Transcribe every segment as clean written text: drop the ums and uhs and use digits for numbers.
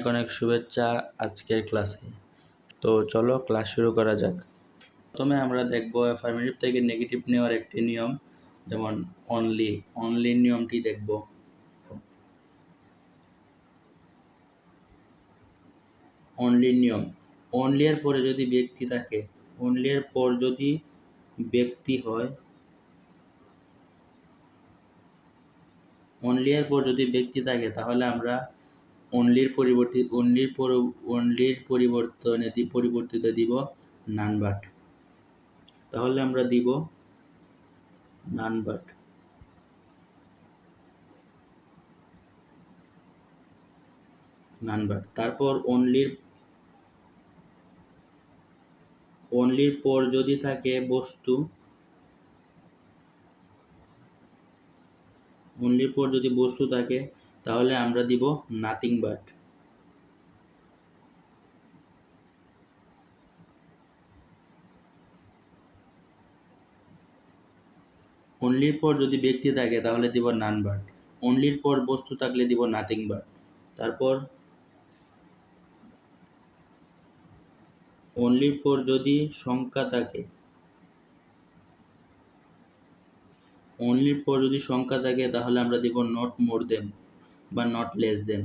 অনেক অনেক শুভেচ্ছা আজকের ক্লাসে। তো চলো ক্লাস শুরু করা যাক। প্রথমে আমরা দেখব অ্যাফার্মেটিভ থেকে নেগেটিভ নেওয়ার একটি নিয়ম, যেমন অনলি নিয়মটি দেখব। অনলি নিয়ম, অনলি এর পরে যদি ব্যক্তি থাকে, অনলি এর পর যদি ব্যক্তি হয়, অনলি এর পর যদি ব্যক্তি থাকে তাহলে আমরা অনলির পরিবর্তিত দিব নান বাট। তাহলে আমরা দিব নান বাট। তারপর অনলির পর যদি থাকে বস্তু, অনলির পর যদি বস্তু থাকে তাহলে আমরা দিব নাথিং বাট। অনলির পর যদি ব্যক্তি থাকে তাহলে দিব নান বাট। অনলির পর বস্তু থাকলে দিব নাথিং বাট। তারপর অনলির পর যদি সংখ্যা থাকে, অনলির পর যদি সংখ্যা থাকে তাহলে আমরা দিব নট মোর দেন বা নট লেস দেন।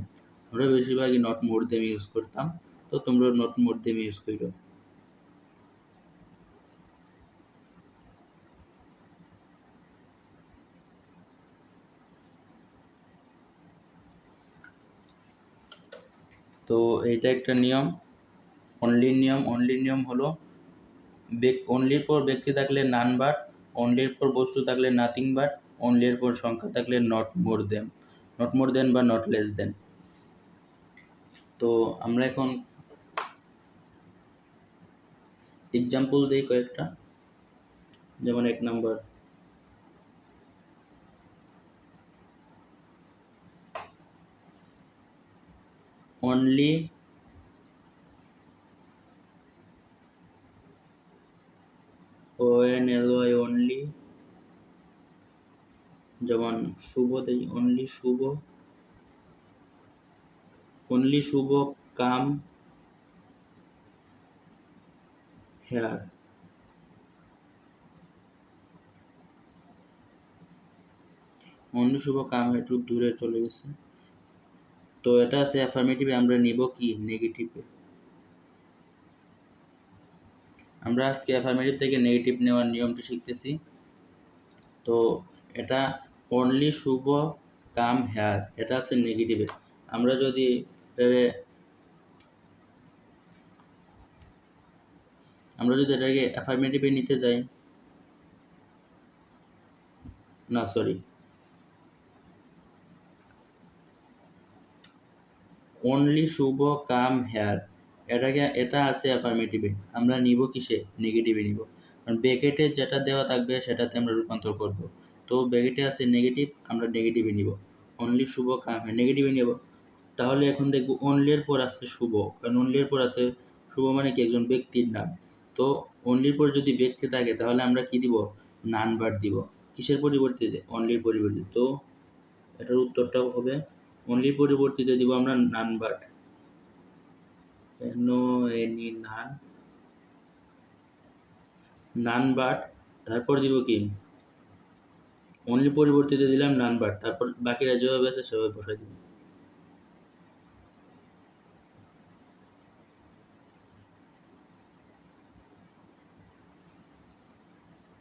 আমরা বেশিরভাগই নট মোর দেন ইউজ করতাম, তো তোমরা নট মোর দেন ইউজ করো। তো এইটা একটা নিয়ম, অনলির নিয়ম হলো অনলির পর ব্যক্তি থাকলে নান বাট, অনলির পর বস্তু থাকলে নাথিং বাট, অনলির পর সংখ্যা থাকলে নট মোর দেন বা নট লেস দেন। তো আমরা এখন এক্সাম্পল দিই কয়েকটা, যেমন 1 নাম্বার, অনলি অনলি, যেমন শুভ দেই, only Shubho come here. Only Shubho come একটু দূরে চলে গেছে। তো এটা আছে অ্যাফার্মেটিভে, আমরা নিব কি নেগেটিভে। আমরা আজকে অ্যাফার্মেটিভ থেকে নেগেটিভ নেওয়ার নিয়মটি শিখতেছি। তো এটা অনলি শুভ কাম হেয়ার, এটা আছে নেগেটিভে। আমরা যদি এটাকে অ্যাফার্মেটিভে নিতে যাই, না sorry, only Shubho come here, এটা আছে অ্যাফার্মেটিভে, আমরা নিব কিসে নেগেটিভে নিব, কারণ ব্র্যাকেটে যেটা দেওয়া থাকবে সেটাতে আমরা রূপান্তর করব। তো ব্র্যাকেটে আছে নেগেটিভ, আমরা নেগেটিভে নিব, অনলি শুভ কাম হেয়ার নেগেটিভে নিব। তাহলে এখন দেখব অনলির পর আছে শুভ, কারণ অনলির পর আছে শুভ মানে কি একজন ব্যক্তির নাম। তো অনলির পর যদি ব্যক্তি থাকে তাহলে আমরা কি দিব নান বাট দিব। কিসের পরিবর্তে? অনলির পরিবর্তে। তো এটার উত্তরটা হবে অনলির পরিবর্তিতে দিব আমরা নান বাট, নান বাট। তারপর দিব কি অনলি পরিবর্তিতে দিলাম নান বাট, তারপর বাকিরা যেভাবে আছে সেভাবে বসাই দিব।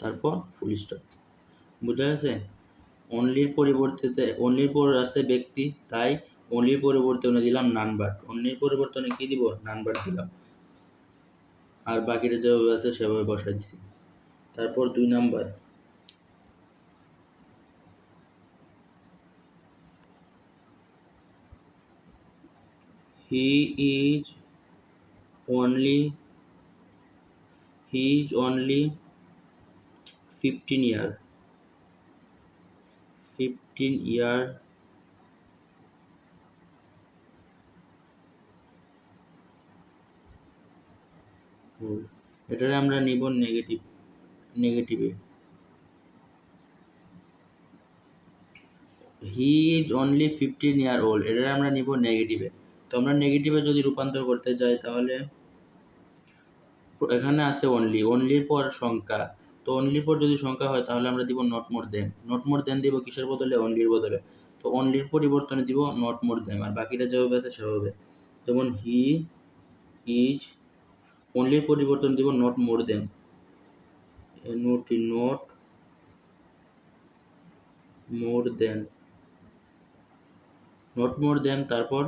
তারপর ফুল স্টপ। বুঝা গেছে? অনলির পর আছে ব্যক্তি, তাই অনলির পরিবর্তনে দিলাম নান বাট, অনলির পরিবর্তনে কি দিব নান বাট দিলাম, আর বাকিটা যেভাবে আছে সেভাবে বসাই দিছি। তারপর 2 number, he is only 15 year old। এটারে আমরা নিব নেগেটিভে। He is only 15 year old, এটারে আমরা নিব নেগেটিভে। তো আমরা নেগেটিভে যদি রূপান্তর করতে যাই তাহলে এখানে আছে অনলির পর সংখ্যা। তো অনলির পর যদি সংখ্যা হয় তাহলে আমরা দিব not more than. Not more দেন দিব কিসের বদলে? অনলির বদলে। তো অনলির পরিবর্তনে দিব নট মোর দেন, আর বাকিটা যেভাবে আছে সেভাবে। যেমন হি ইজ, অনলির পরিবর্তন দিব not more than, not more than, not more than, তারপর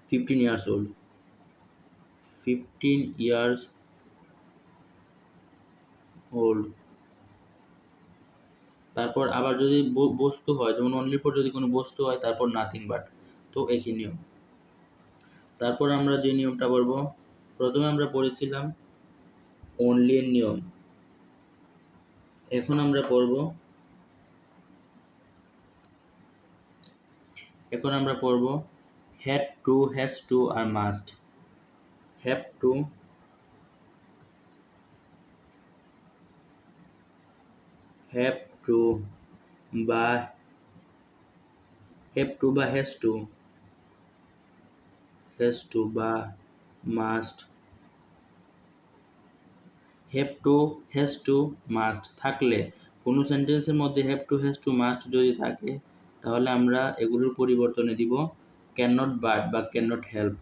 15 years old, 15 years old। তারপর আবার যদি বস্তু হয়, যেমন অনলির পর যদি কোনো বস্তু হয় তারপর নাথিং বাট। তো একই নিয়ম। তারপর আমরা যে নিয়মটা পড়ব, প্রথমে আমরা পড়েছিলাম অনলি এর নিয়ম। এখন আমরা পড়ব হ্যাড টু, হ্যাজ টু আর মাস্ট। হ্যাভ টু, বা হ্যাজ টু বা must. Have to, has to, must থাকলে, কোনো সেন্টেন্সের মধ্যে have to, has to, must যদি থাকে তাহলে আমরা এগুলোর পরিবর্তনে দিব ক্যান নট বাট বা can not help.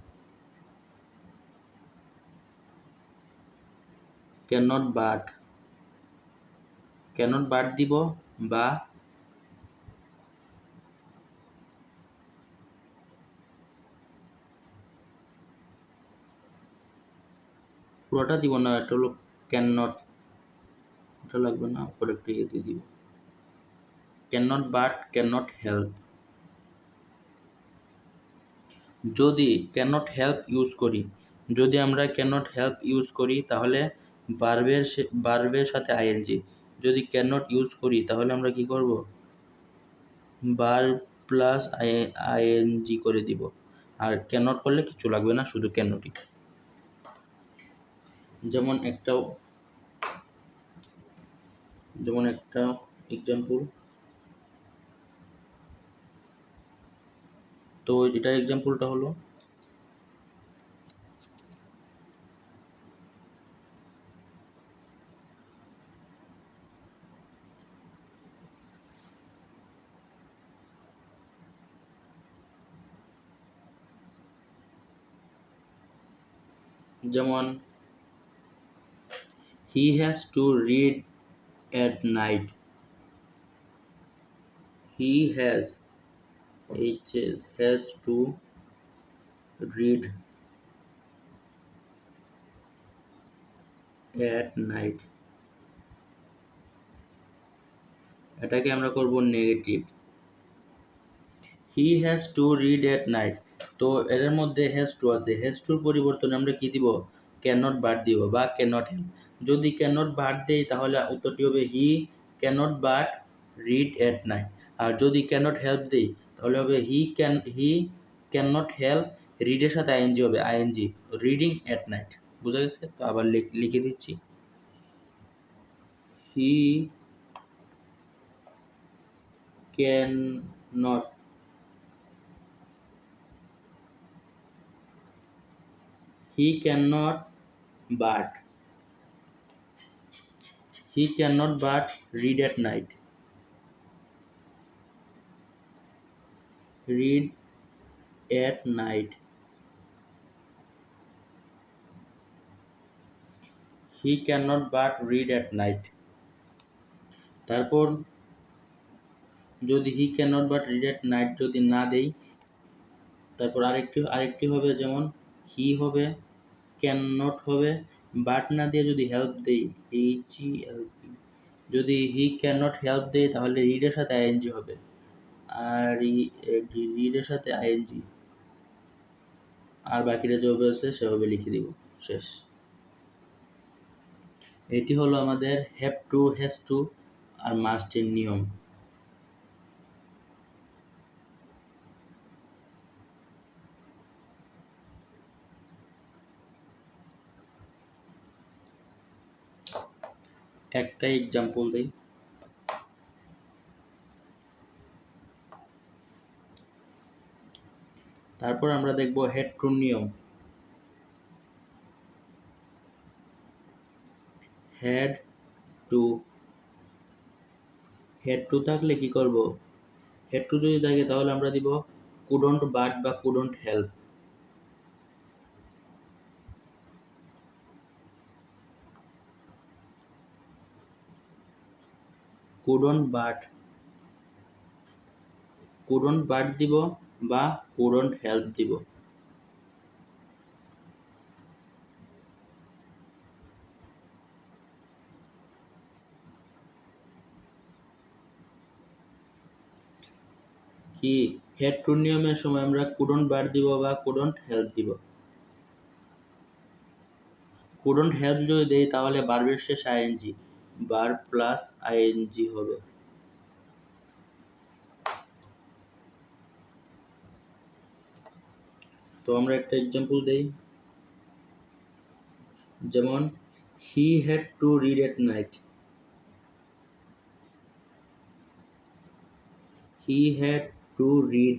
Can not but দিব, বা পুরোটা দিব না, এটা হলো ক্যান নট, এটা লাগবে না, পরে একটু ইয়ে দিয়ে দিব। Can not but, can not help. যদি ক্যান নট হেল্প ইউজ করি, যদি আমরা ক্যান নট হেল্প ইউজ করি তাহলে ভার্বের সাথে আইএনজি। যদি ক্যান নট ইউজ করি তাহলে আমরা কি করব? ভার্ব প্লাস আইএনজি করে দিব, আর ক্যান নট করলে কিছু লাগবে না, শুধু ক্যান নটই। যেমন একটা এক্সাম্পল, তো এটার এক্সাম্পলটা হলো যেমন he has to read at night। he has to read at night। এটাকে আমরা করব negative. he has to read at night। তো এর মধ্যে has to আছে, has to এর পরিবর্তনে আমরা কি দিব? cannot but দিব বা cannot help। যদি cannot but দেই তাহলে উত্তরটি হবে he cannot but read at night। আর যদি cannot help দেই তাহলে হবে he cannot help, read এর সাথে ing হবে, ing reading at night। বুঝা গেছে? তো আবার লিখে দিচ্ছি, he cannot but read at night। read at night। he cannot but read at night। তারপর যদি he cannot but read at night যদি না দেই, তারপর আরেকটি হবে, যেমন he হবে, cannot হবে, but না দিয়ে যদি help দেই, help, যদি he cannot help দেই তাহলে read এর সাথে ing হবে, আর read এর সাথে ing, আর বাকিটা যেভাবে আছে সেভাবে লিখে দিব, শেষ। এটি হলো আমাদের হ্যাভ টু, হ্যাজ টু আর মাস্ট এর নিয়ম। একটা এক্সাম্পল দেই, তারপর আমরা দেখব হেড টু নিয়ম। হেড টু থাকলে কি করব, হেড টু যদি থাকে তাহলে আমরা দিব কুডন্ট বাট বা কুডন্ট হেল্প। কুডন্ট বাট দিব বা কুডন্ট হেল্প দিব। কি হেড টু নিয়মের সময় আমরা কুডন্ট বাট দিব বা কুডন্ট হেল্প দিব। কুডন্ট হেল্প যদি দেই তাহলে ভার্বের শেষ আইএনজি, ভার্ব প্লাস আইএনজি হবে। তো আমরা একটা এক্সাম্পল দেই, যেমন he had to read at night. He had to read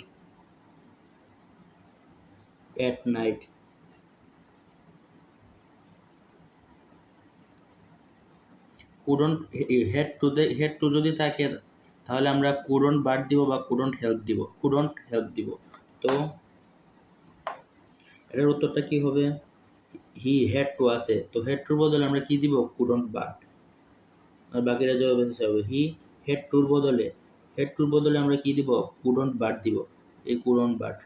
at night. Couldn't head to যদি থাকে তাহলে আমরা কুডন্ট বাট দিব বা কুডন্ট হেল্প দিব। তো এটার উত্তরটা কি হবে, হি হ্যাড টু আছে, তো হেড টুর বদলে আমরা কি দিব, কুডন্ট বাট। আর বাকিরা জবাব হবে হেড টুর বদলে আমরা কি দিব, কুডন্ট বাট দিব, এই কুডন্ট বাট।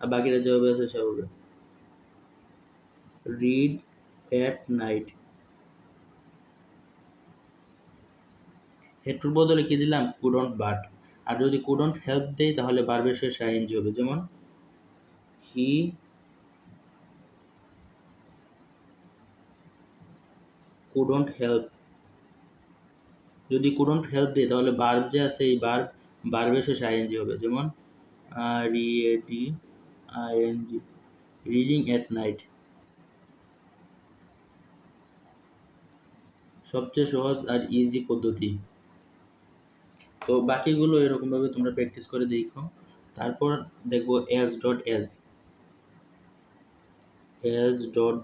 আর বাকিরা জবাব হবে রিড এট নাইট। হেড টুর বদলে কি দিলাম, কুডন্ট বাট। আর যদি কুডন্ট হেল্প দেই তাহলে ভার্বের শেষে আইএনজি হবে, যেমন হি কুডন্ট হেল্প। যদি কুডন্ট হেল্প দেই তাহলে ভার্ব যে আছে এই ভার্বের শেষে আইএনজি হবে, যেমন রিএডি আইএনজি, রিডিং এট নাইট। সবচেয়ে সহজ আর ইজি পদ্ধতি। তো বাকিগুলো এরকমভাবে তোমরা প্র্যাকটিস করে দেখো। তারপর দেখবো এস ডট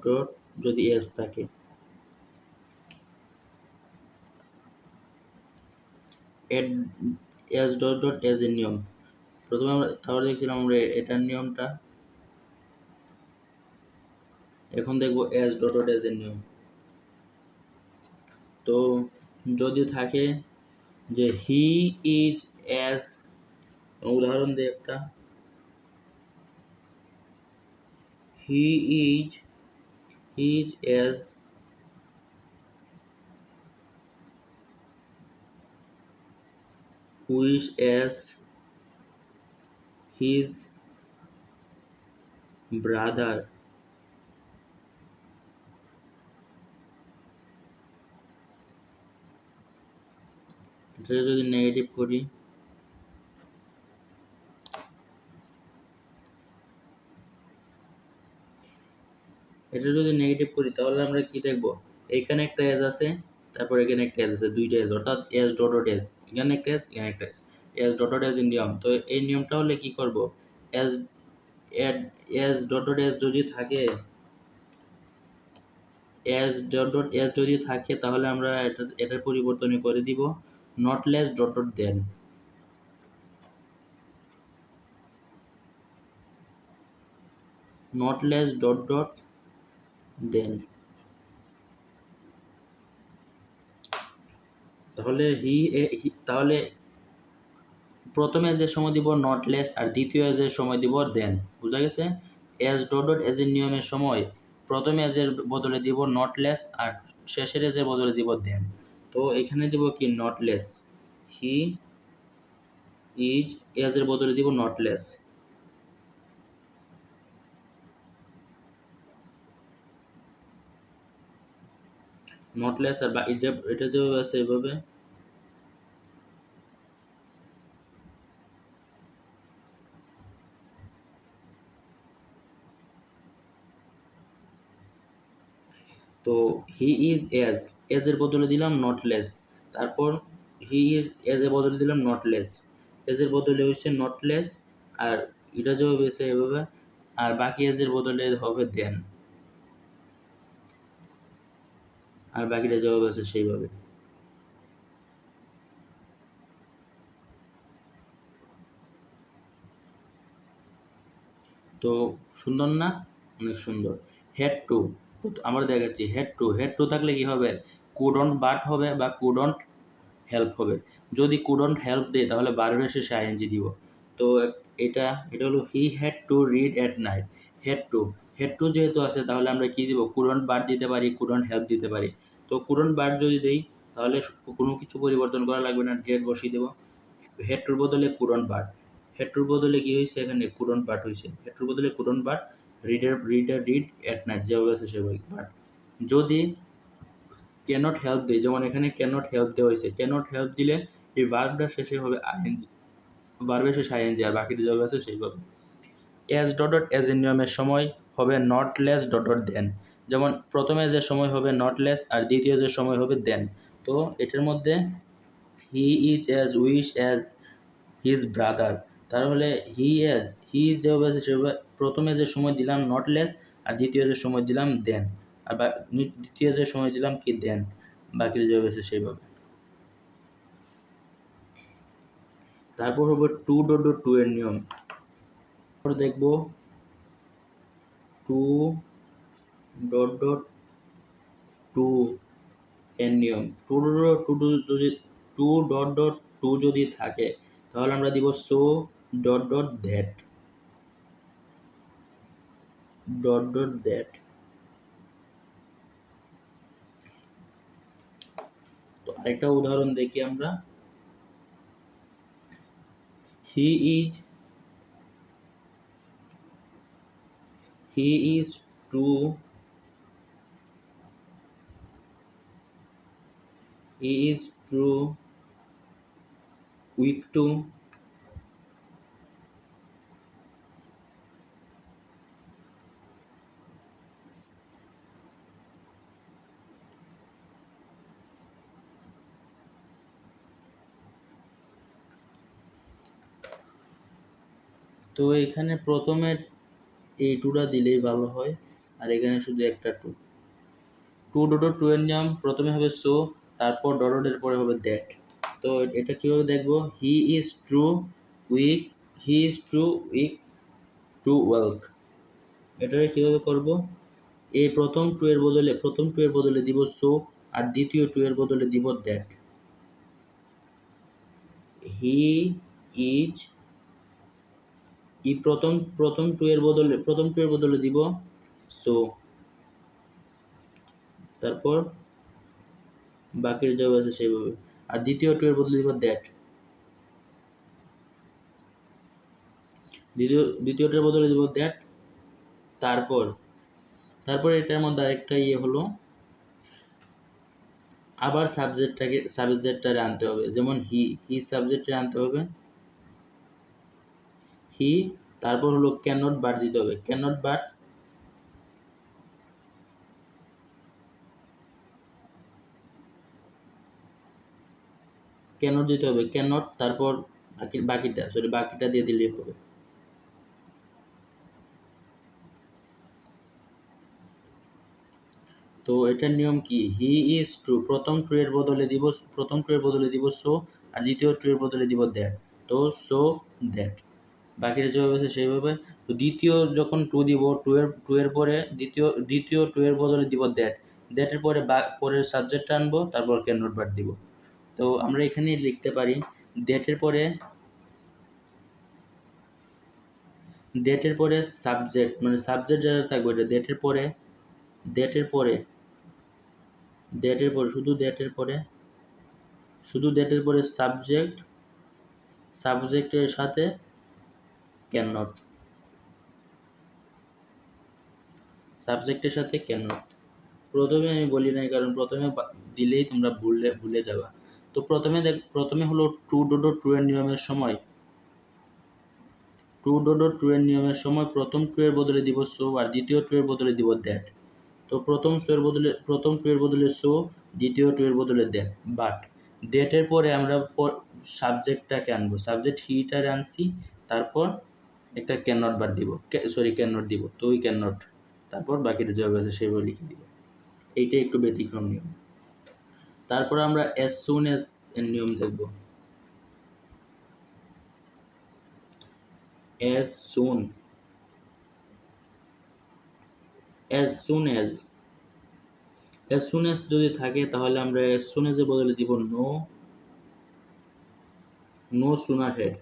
ডট যদি এস থাকে, এস ডট ডট এস এর নিয়ম। প্রথমে আমরা তাহলে দেখছিলাম আমরা এটার নিয়মটা, এখন দেখবো এস ডট ডট এস এর নিয়ম। তো যদি থাকে যে হি ইজ অ্যাজ, উদাহরণ দিই একটা, he is as wish as his brother. এটা যদি নেগেটিভ করি, তাহলে আমরা কি দেখবো, এখানে একটা এজ আছে, তারপর এখানে একটা এজ আছে, দুইটা এজ, অর্থাৎ এস ডট ডট এস, এখানে একটা এজ, এখানে একটা as, as dot dot as এর নিয়ম। তো এই নিয়মটা হলে কি করব, as as dot dot as যদি থাকে, তাহলে আমরা এটার পরিবর্তন করে দিব not less dot dot than. Not less dot dot than. তাহলে প্রথমে যে সময় দিব নট লেস আর দ্বিতীয় যে সময় দিব দেন, বুঝা গেছে। এস ডট ডট এজ এর নিয়মের সময় প্রথমে এজের বদলে দিব নট লেস আর শেষের এজের বদলে দিব দেন। তো এখানে দিব কি নট লেস, হি ইজ এজের বদলে দিব নট লেস। নট লেস আর এটা যেভাবে আছে এভাবে। তো হি ইজ এজ এর বদলে দিলাম নট লেস, তারপর হি ইজ এজ এর বদলে দিলাম নট লেস, এজ এর বদলে হচ্ছে নট লেস, আর এটা যেভাবে হয়েছে এভাবে, আর বাকি এজ এর বদলে হবে দেন, আর বাকিটা যেভাবে আছে সেইভাবে। তো সুন্দর না? অনেক সুন্দর। হেড টু, আমরা দেখাচ্ছি হেড টু থাকলে কি হবে? কুডন্ট বাট হবে বা কুডন্ট হেল্প হবে। যদি কুডন্ট হেল্প দেয় তাহলে বারবার শেষে আইএনজি দিব। তো এটা এটা হলো he had to read at night. Head to, head to যেহেতু আছে তাহলে আমরা কি দিব? কুডন্ট বাট দিতে পারি, কুডন্ট হেল্প দিতে পারি। তো কুডন্ট বাট যদি দেই তাহলে কোনো কিছু পরিবর্তন করা লাগবে না, ডেট বসিয়ে দেবো। হেড টুর বদলে কুডন্ট বাট, হেড টুর বদলে কি হয়েছে? এখানে কুডন্ট বাট হয়েছে, হেড টুর বদলে couldn't but, read at night যেভাবে আছে সেভাবে। বাট যদি ক্যানট হেল্প দেয়, যেমন এখানে ক্যানট হেল্প দেওয়া হয়েছে, ক্যানট হেল্প দিলে এই ভার্বটা শেষে হবে আইএনজি, ভার্বের শেষে আইএনজি, আর বাকিটা যেভাবে আছে সেইভাবে। এজ ডট ডট এজ এর নিয়মের সময় হবে নট লেস ডট ডট দেন, যেমন প্রথম এজের সময় হবে নট লেস আর দ্বিতীয় এজের সময় হবে দেন। তো এটার মধ্যে he is as wish as his brother, তাহলে হি যেভাবে আছে সেভাবে প্রথম এজের সময় দিলাম নট লেস, আর দ্বিতীয় এজের সময় দিলাম দেন, আর দ্বিতীয় এজের সময় দিলাম কি দেন, বাকি যেভাবে আছে সেইভাবে। তারপর হবে টু ডট ডট টু এর নিয়ম। তারপর দেখব টু ডট ডট টু এর নিয়ম। টু ডট টু যদি টু ডট ডট টু যদি থাকে তাহলে আমরা দিব so dot dot that, dot dot that. তো আরেকটা উদাহরণ দেখি আমরা। He is too weak to, তো এখানে প্রথমে এই টুটা দিলেই ভালো হয়, আর এখানে শুধু একটা টু। টু ডট টু এর নিয়ম, প্রথমে হবে সো, তারপর ডটের পরে হবে দ্যাট। তো এটা কিভাবে দেখবো? He is too weak, he is too weak to wealth, এটাকে কিভাবে করব? এই প্রথম টু এর বদলে দিব সো, আর দ্বিতীয় টু এর বদলে দিব দ্যাট। হি ইজ, প্রথম টু এর বদলে দিব সো, তারপর বাকির যা আছে সেইভাবে, আর দ্বিতীয় টু এর বদলে দিব দ্যাট, দ্বিতীয়টার বদলে দিব দ্যাট। তারপর এটার মধ্যে আরেকটা হলো, আবার সাবজেক্টটারে আনতে হবে, যেমন হি সাবজেক্টে আনতে হবে হি, তারপর হলো ক্যান নট বাট দিতে হবে, can not but, can not দিতে হবে, ক্যান নট, তারপর বাকিটা দিয়ে দিলেই হবে। তো এটার নিয়ম কি? হি ইজ ট্রু, প্রথম ট্রু এর বদলে দিব সো, আর দ্বিতীয় ট্রু এর বদলে দিব দ্যাট। তো সো দ্যাট, বাকিটা যেভাবে আছে সেইভাবে। তো দ্বিতীয় যখন টু দিব, টু এর পরে দ্বিতীয় টু এর বদলে দিব দ্যাট, দ্যাটের পরে পরের সাবজেক্ট আনবো, তারপর ক্যান নট বাট দিব। তো আমরা এখানে লিখতে পারি দ্যাটের পরে সাবজেক্ট, মানে সাবজেক্ট যেটা থাকবে এটা দ্যাটের পরে শুধু দ্যাটের পরে সাবজেক্টের সাথে ক্যান নট, প্রথমে আমি বলি নাই, কারণ প্রথমে দিলেই তোমরা ভুলে যাবা। তো প্রথমে হলো টু ডট টু এর নিয়মের সময়, প্রথম টু এর বদলে দিব সো, আর দ্বিতীয় টু এর বদলে দিব দ্যাট। তো প্রথম টু এর বদলে সো, দ্বিতীয় টু এর বদলে দ্যাট। বাট দ্যাটের পরে আমরা সাবজেক্টটাকে আনবো, সাবজেক্ট হিটারে আনছি, তারপর একটা ক্যান নট বার দিব, ক্যান নট দিব, তো ওই ক্যান নট, তারপর বাকিটা যেভাবে আছে সেভাবে লিখে দিব। এইটা একটু ব্যতিক্রম নিয়ম। তারপর আমরা অ্যাজ সুন অ্যাজ এর নিয়ম দেখব। As soon, as soon as, as soon as যদি থাকে তাহলে আমরা অ্যাজ সুন অ্যাজ এর বদলে দিব no, no sooner had,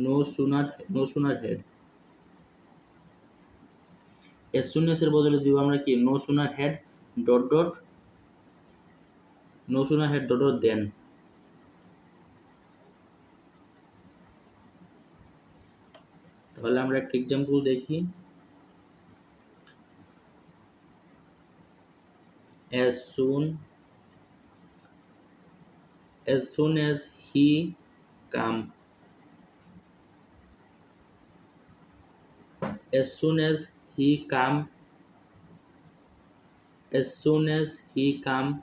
no sooner had. As soon as এর বদলে দিব আমরা কি, no sooner had dot dot, no sooner had dot dot than. তাহলে আমরা একটা এক্সাম্পল দেখি। as soon as he come, as soon as he come, as soon as he come,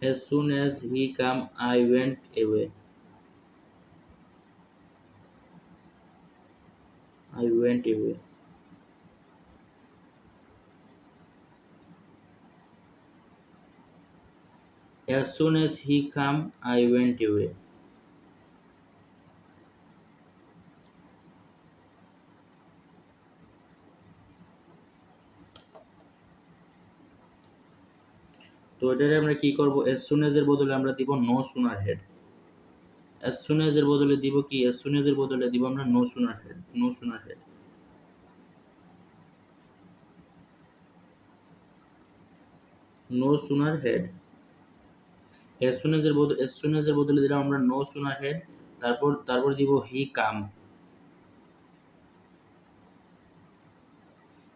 as soon as he come I went away, I went away। as soon as he come I went away। তো এটারে আমরা কি করব, as soon as এর বদলে আমরা দিব no sooner had, as soon as এর বদলে দিব কি, as soon as এর বদলে দিব আমরা no sooner had, no sooner had, no sooner had। as soon as এর বদলে, as soon as এর বদলে দিলাম আমরা no sooner had, তারপর দিব he come,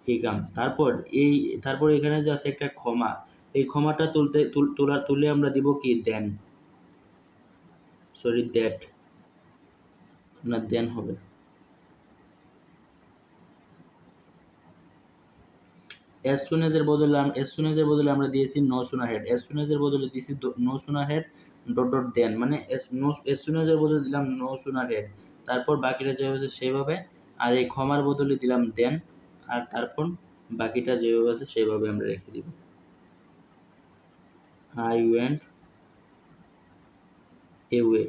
he come। তারপর এখানে যে আছে একটা ক্ষমা, এই ক্ষমাটা তুলে আমরা দিব কি দেন, সরি দ্যাট, না দেন হবে। as soon as এর বদলে as soon as এর বদলে আমরা দিয়েছি no sooner had, as soon as এর বদলে দিয়েছি no sooner had dot dot than, মানে as soon as এর বদলে দিলাম no sooner had, তারপর বাকিটা যেভাবে আছে সেভাবে, আর এই ক্ষমার বদলে দিলাম দেন, আর তারপর বাকিটা যেভাবে আছে সেভাবে আমরা রেখে দিব। I went away,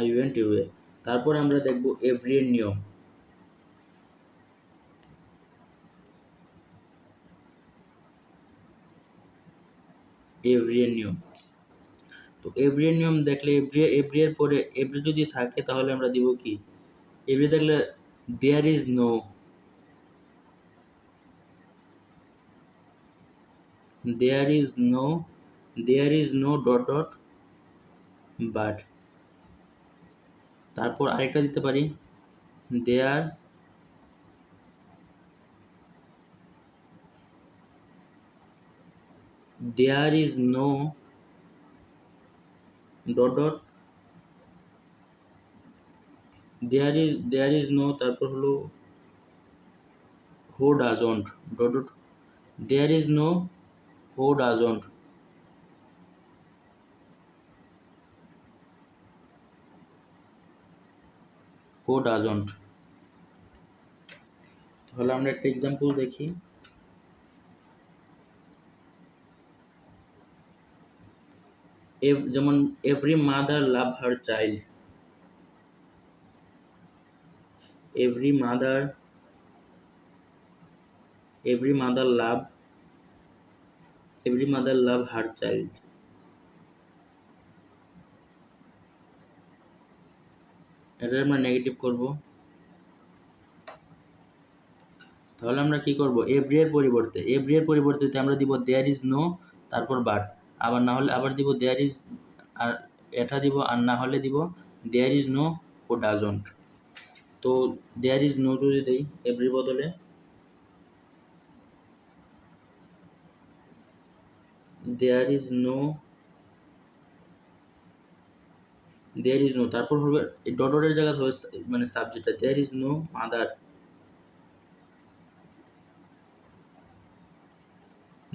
I went away। তারপর আমরা দেখব এভরি এর নিয়ম। এভরি এর নিয়ম, তো এভরি এর নিয়ম দেখলে এভরি এর পরে এভরি যদি থাকে তাহলে আমরা দিব কি, এভরি দেখলে there is no, there is no, there is no dot dot but. তারপর আরেকটা দিতে পারি, there, there is no dot dot, there is no, তারপর হলো who doesn't dot dot, there is no who doesn't, who doesn't. তাহলে আমরা একটা example দেখি। যেমন every mother love her child, every mother, every mother love, every mother love her child. এটা আমরা negative করব। তাহলে আমরা কি করব, এভরি এর পরিবর্তে আমরা দিব দেয়ার ইজ নো, তারপর বাট, আবার না হলে আবার দিব দেয়ার ইজ, আর এটা দিব, আর না হলে দিব দেয়ার ইজ নো ও ডাজন্ট। তো দেয়ার ইজ নো যদি দেই এভরি বদলে, there is no, there is no, তারপর হবে ডটের জায়গা হবে মানে সাবজেক্টটা, there is no mother,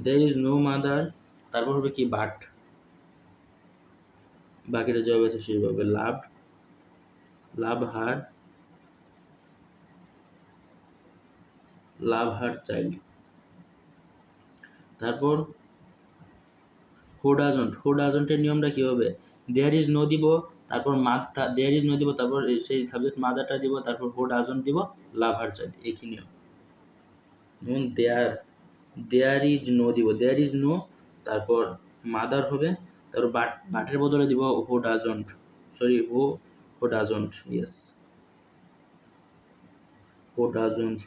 there is no mother, তারপর হবে কি বাট, বাকিটা জবাব আছে সেইভাবে, লাভ, লাভ হার, লাভ হার চাইল্ড। তারপর হু ডাজন্ট, হু ডাজন্টের নিয়মটা কি হবে, দেয়ার ইজ নো দিব, তারপর দেয়ার ইজ নো দিব, তারপর সেই সাবজেক্ট মাদারটা দিব, তারপর হু ডাজন্ট দিব, লাভ হার চাইল্ড, একই নিয়ম। যেমন দেয়ার, দেয়ার ইজ নো দিব, দেয়ার ইজ নো, তারপর মাদার হবে, তারপর বাটের বদলে দিব who doesn't, sorry who doesn't, yes, who doesn't,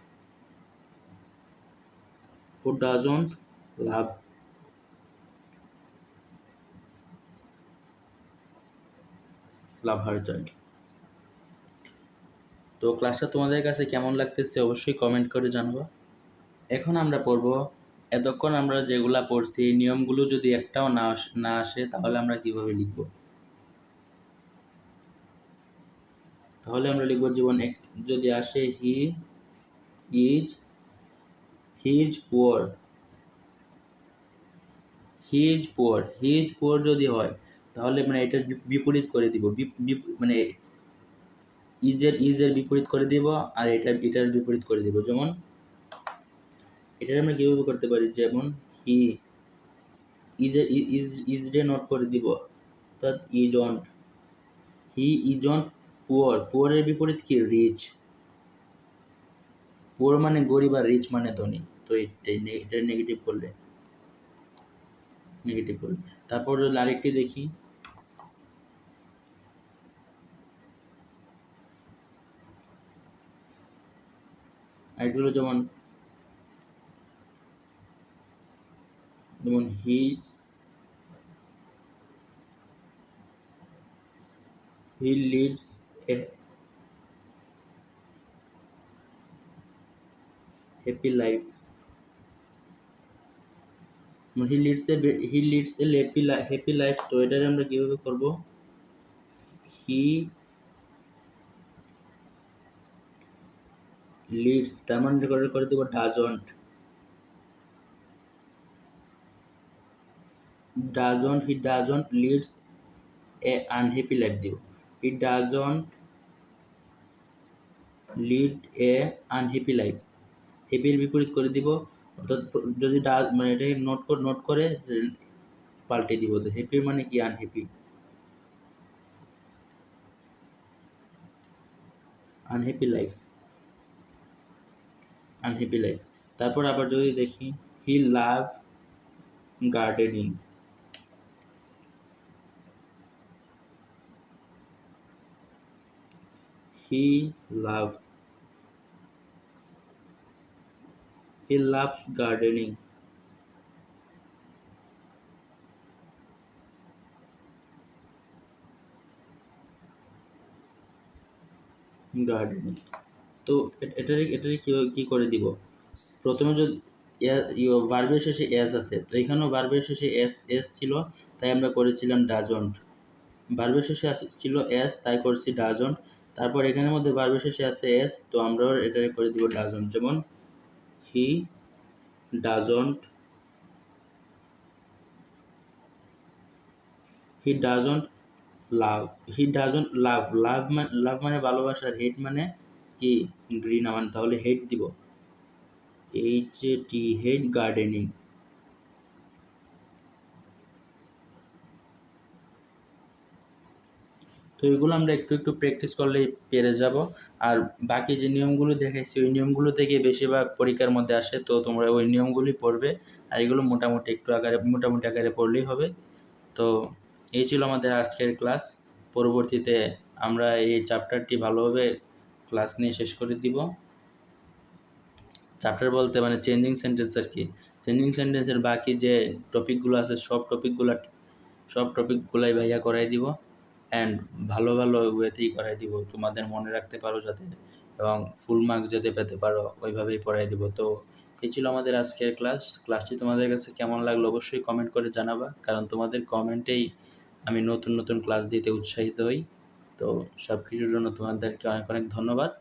who doesn't love, love her child. তো ক্লাসটা তোমাদের কাছে কেমন লাগতেছে অবশ্যই কমেন্ট করে জানাবো। এখন আমরা পড়ব, এতক্ষণ আমরা যেগুলা পড়ছি এই নিয়মগুলো যদি একটাও না আসে তাহলে আমরা কিভাবে লিখব। তাহলে আমরা লিখব জীবন যদি আসে he is, he is poor, he is poor, he is poor যদি হয় তাহলে মানে এটার বিপরীত করে দিব, মানে ইজের বিপরীত করে দিব, আর এটার বিপরীত করে দিব। যেমন এটা আমরা কিভাবে করতে পারি, যেমন হি ইজ ডে নট করে দিব, অর্থাৎ is on, he is on poor, পুয়ারের বিপরীত কি রিচ, পুয়ার মানে গরিব আর রিচ মানে ধনী, তো এটা নেগেটিভ করলে, নেগেটিভ করলে। তারপর আরেকটি দেখি, আরেকগুলো যেমন যেমন he leads a happy life, he leads a happy life, তো এটারে আমরা কিভাবে করব, হি লিডস, তার মানে করে দেবো doesn't, he doesn't leads a unhappy life দিব, he doesn't lead a unhappy life, হ্যাপির বিপরীত করে দিব, অর্থাৎ যদি মানে এটাকে নোট করে পাল্টে দিব, তো হ্যাপি মানে কি unhappy, unhappy life, unhappy life. তারপর আবার যদি দেখি, he love gardening, he love, he loves gardening, gardening. তো এটারে কি করে দিব, প্রথমে যদি ভার্বের শেষে এস আছে, তো এখানেও ভার্বের শেষে এস ছিল, তাই আমরা করেছিলাম ডাজন্ট, ভার্বের শেষে ছিল এস তাই করছি ডাজন্ট, তারপর এখানের মধ্যে ভার্বের শেষে আছে এস, তো আমরাও এটারে করে দিব ডাজন্ট। যেমন he doesn't, he doesn't love, he doesn't love, love মানে ভালোবাসা, আর হেট মানে কি ঘৃণা, মানে তাহলে হেট দিব, HAT, হেট গার্ডেনিং। তো এগুলো আমরা একটু একটু প্র্যাকটিস করলেই পেরে যাব। আর বাকি যে নিয়মগুলো দেখাইছি ওই নিয়মগুলো থেকে বেশিরভাগ পরীক্ষার মধ্যে আসে, তো তোমরা ওই নিয়মগুলি পড়বে, আর এগুলো মোটামুটি আকারে পড়লেই হবে। তো এই ছিল আমাদের আজকের ক্লাস। পরবর্তীতে আমরা এই চ্যাপ্টারটি ভালোভাবে ক্লাস নিয়ে শেষ করে দিব। চ্যাপ্টার বলতে মানে চেঞ্জিং সেন্টেন্স আর কি, চেঞ্জিং সেন্টেন্সের বাকি যে টপিকগুলো আছে সব টপিকগুলাই ভাইয়া করাই দিব, অ্যান্ড ভালো ওয়েতেই করাই দিব, তোমাদের মনে রাখতে পারো যাতে, এবং ফুল মার্কস যাতে পেতে পারো ওইভাবেই পড়াই দিব। তো এই ছিল আমাদের আজকের ক্লাসটি তোমাদের কাছে কেমন লাগলো অবশ্যই কমেন্ট করে জানাবা, কারণ তোমাদের কমেন্টেই আমি নতুন ক্লাস দিতে উৎসাহিত হই। তো সব কিছুর জন্য তোমাদেরকে অনেক অনেক ধন্যবাদ।